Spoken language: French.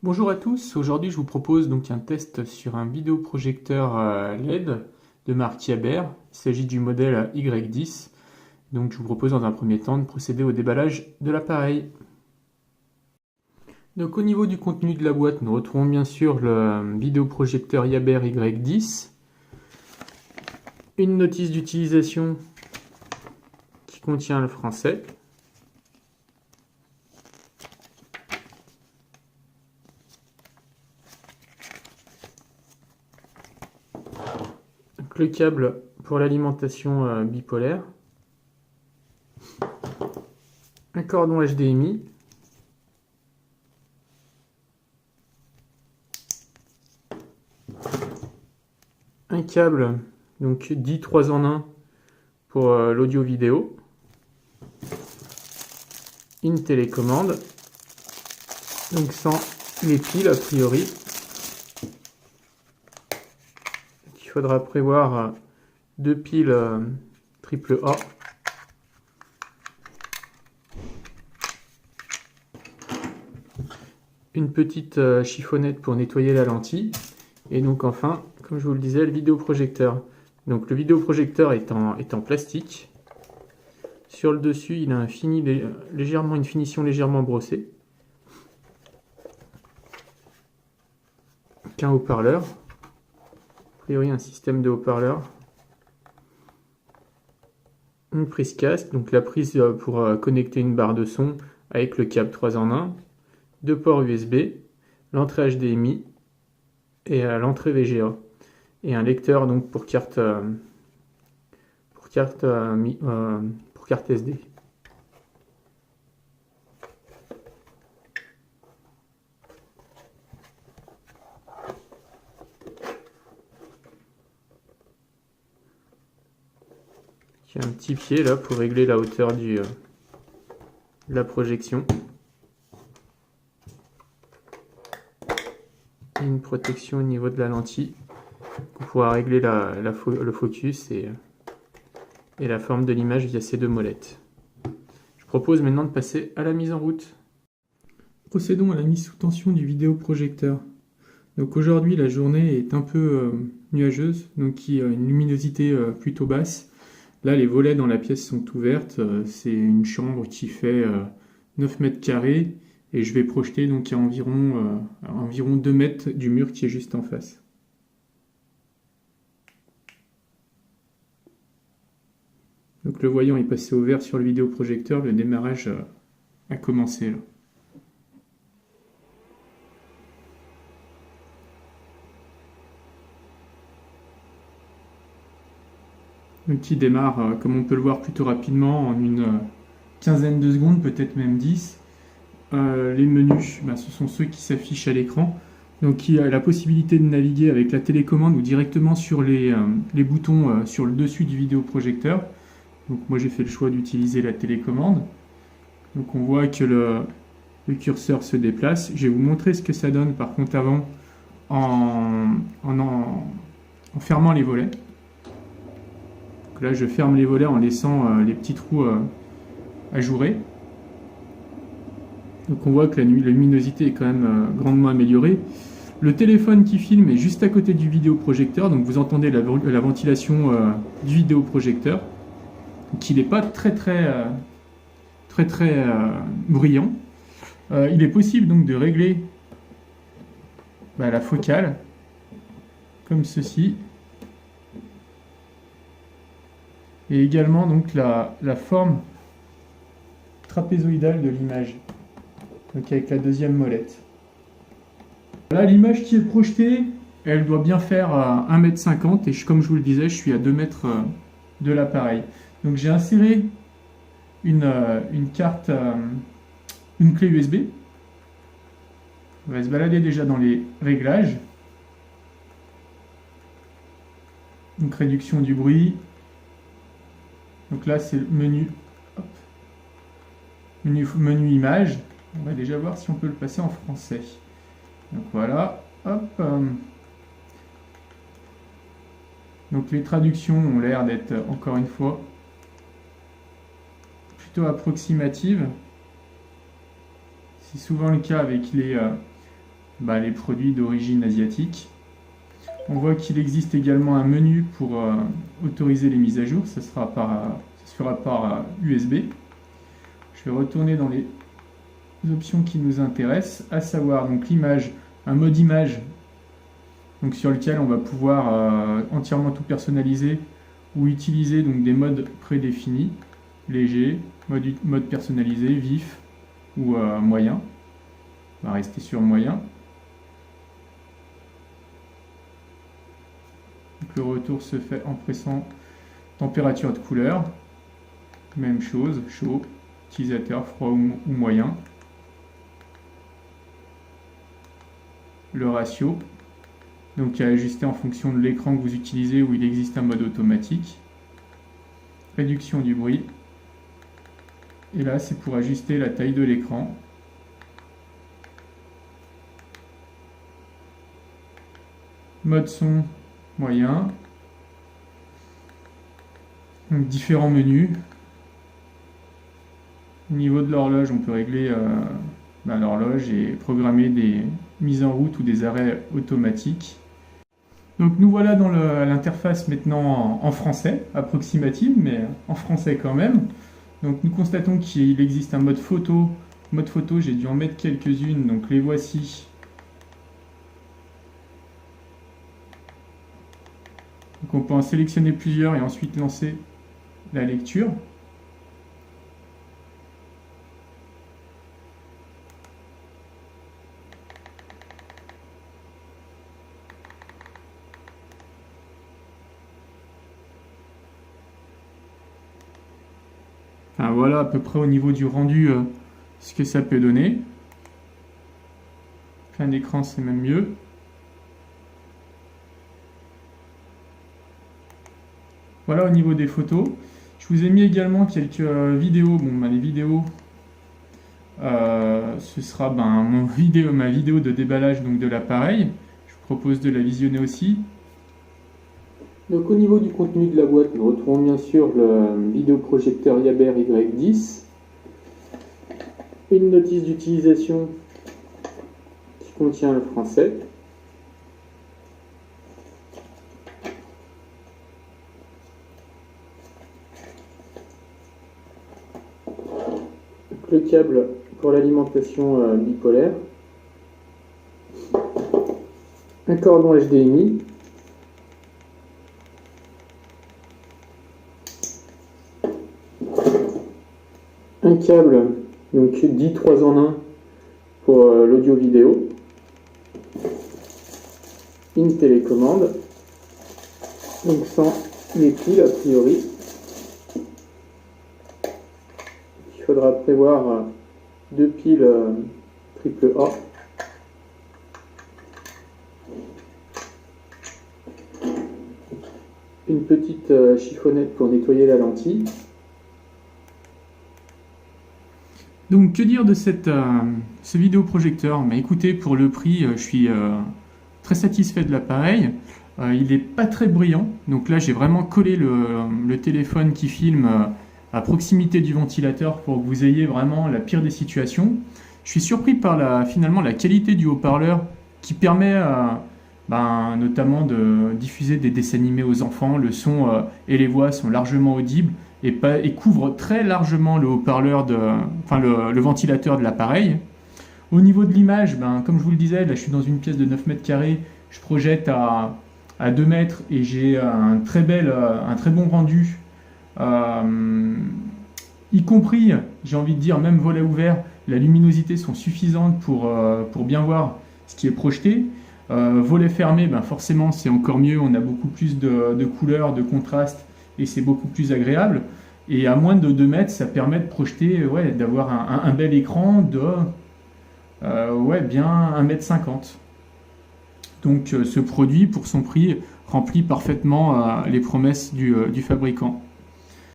Bonjour à tous, aujourd'hui je vous propose donc un test sur un vidéoprojecteur LED de marque Yaber. Il s'agit du modèle Y10. Donc je vous propose dans un premier temps de procéder au déballage de l'appareil. Donc au niveau du contenu de la boîte, nous retrouvons bien sûr le vidéoprojecteur Yaber Y10, une notice d'utilisation qui contient le français, le câble pour l'alimentation bipolaire, un cordon HDMI, un câble donc dit 3 en 1 pour l'audio vidéo, une télécommande, donc sans les piles a priori. Il faudra prévoir 2 piles triple A. Une petite chiffonnette pour nettoyer la lentille. Et donc enfin, comme je vous le disais, le vidéoprojecteur. Donc le vidéoprojecteur est en plastique. Sur le dessus, il a une finition légèrement brossée. Qu'un haut-parleur. A priori un système de haut-parleur. Une prise casque, donc la prise pour connecter une barre de son avec le câble 3 en 1. 2 ports USB, l'entrée HDMI et l'entrée VGA. Et un lecteur donc pour carte SD. Il y a un petit pied là pour régler la hauteur de la projection. Et une protection au niveau de la lentille pour pouvoir régler le focus et la forme de l'image via ces deux molettes. Je propose maintenant de passer à la mise en route. Procédons à la mise sous tension du vidéoprojecteur. Donc aujourd'hui la journée est un peu nuageuse, donc il y a une luminosité plutôt basse. Là les volets dans la pièce sont ouvertes, c'est une chambre qui fait 9 mètres carrés et je vais projeter donc à environ 2 mètres du mur qui est juste en face. Donc le voyant est passé au vert sur le vidéoprojecteur, le démarrage a commencé là. Qui démarre, comme on peut le voir, plutôt rapidement, en une quinzaine de secondes, peut-être même 10. Les menus, ce sont ceux qui s'affichent à l'écran. Donc il y a la possibilité de naviguer avec la télécommande ou directement sur les boutons sur le dessus du vidéoprojecteur. Donc moi j'ai fait le choix d'utiliser la télécommande. Donc on voit que le curseur se déplace. Je vais vous montrer ce que ça donne par contre avant en fermant les volets. Là, je ferme les volets en laissant les petits trous ajourés. Donc on voit que la luminosité est quand même grandement améliorée. Le téléphone qui filme est juste à côté du vidéoprojecteur, donc vous entendez la ventilation du vidéoprojecteur. Donc il n'est pas très bruyant. Il est possible donc de régler la focale, comme ceci. Et également donc la forme trapézoïdale de l'image, donc avec la deuxième molette. Là, l'image qui est projetée, elle doit bien faire 1,50 m et comme je vous le disais, je suis à 2 mètres de l'appareil. Donc j'ai inséré une clé USB. On va se balader déjà dans les réglages. Donc réduction du bruit. Donc là, c'est le menu image. On va déjà voir si on peut le passer en français. Donc voilà, hop. Donc les traductions ont l'air d'être, encore une fois, plutôt approximatives. C'est souvent le cas avec les produits d'origine asiatique. On voit qu'il existe également un menu pour autoriser les mises à jour, ça se fera par USB. Je vais retourner dans les options qui nous intéressent, à savoir donc l'image, un mode image donc sur lequel on va pouvoir entièrement tout personnaliser ou utiliser donc des modes prédéfinis, léger, mode personnalisé, vif ou moyen. On va rester sur moyen. Donc le retour se fait en pressant température de couleur. Même chose, chaud, utilisateur froid ou moyen. Le ratio, donc à ajuster en fonction de l'écran que vous utilisez où il existe un mode automatique. Réduction du bruit. Et là, c'est pour ajuster la taille de l'écran. Mode son moyen. Donc, différents menus. Au niveau de l'horloge, on peut régler l'horloge et programmer des mises en route ou des arrêts automatiques. Donc nous voilà dans l'interface maintenant en français, approximative, mais en français quand même. Donc nous constatons qu'il existe un mode photo. Mode photo, j'ai dû en mettre quelques-unes, donc les voici. Donc on peut en sélectionner plusieurs et ensuite lancer la lecture. Enfin, voilà à peu près au niveau du rendu ce que ça peut donner. Plein écran, c'est même mieux. Voilà au niveau des photos. Je vous ai mis également quelques vidéos. Bon, les vidéos, ce sera ma vidéo de déballage donc, de l'appareil. Je vous propose de la visionner aussi. Donc au niveau du contenu de la boîte, nous retrouvons bien sûr le vidéoprojecteur Yaber Y10, une notice d'utilisation qui contient le français, le câble pour l'alimentation bipolaire, un cordon HDMI, un câble donc dit 3 en 1 pour l'audio vidéo, une télécommande, donc sans les piles a priori. Il faudra prévoir 2 piles AAA. Une petite chiffonnette pour nettoyer la lentille. Donc que dire de ce vidéoprojecteur? Écoutez, pour le prix, je suis très satisfait de l'appareil. Il n'est pas très bruyant. Donc là, j'ai vraiment collé le téléphone qui filme à proximité du ventilateur pour que vous ayez vraiment la pire des situations. Je suis surpris par finalement la qualité du haut-parleur qui permet notamment de diffuser des dessins animés aux enfants. Le son et les voix sont largement audibles et couvre très largement le haut-parleur, le ventilateur de l'appareil. Au niveau de l'image, comme je vous le disais, là je suis dans une pièce de 9 mètres carrés, je projette à 2 mètres et j'ai un très bon rendu, y compris, j'ai envie de dire, même volet ouvert, la luminosité sont suffisantes pour bien voir ce qui est projeté. Volet fermé, forcément c'est encore mieux, on a beaucoup plus de couleurs, de contraste, et c'est beaucoup plus agréable. Et à moins de 2 mètres, ça permet de projeter, d'avoir un bel écran de bien 1,50 m. Donc ce produit, pour son prix, remplit parfaitement les promesses du fabricant.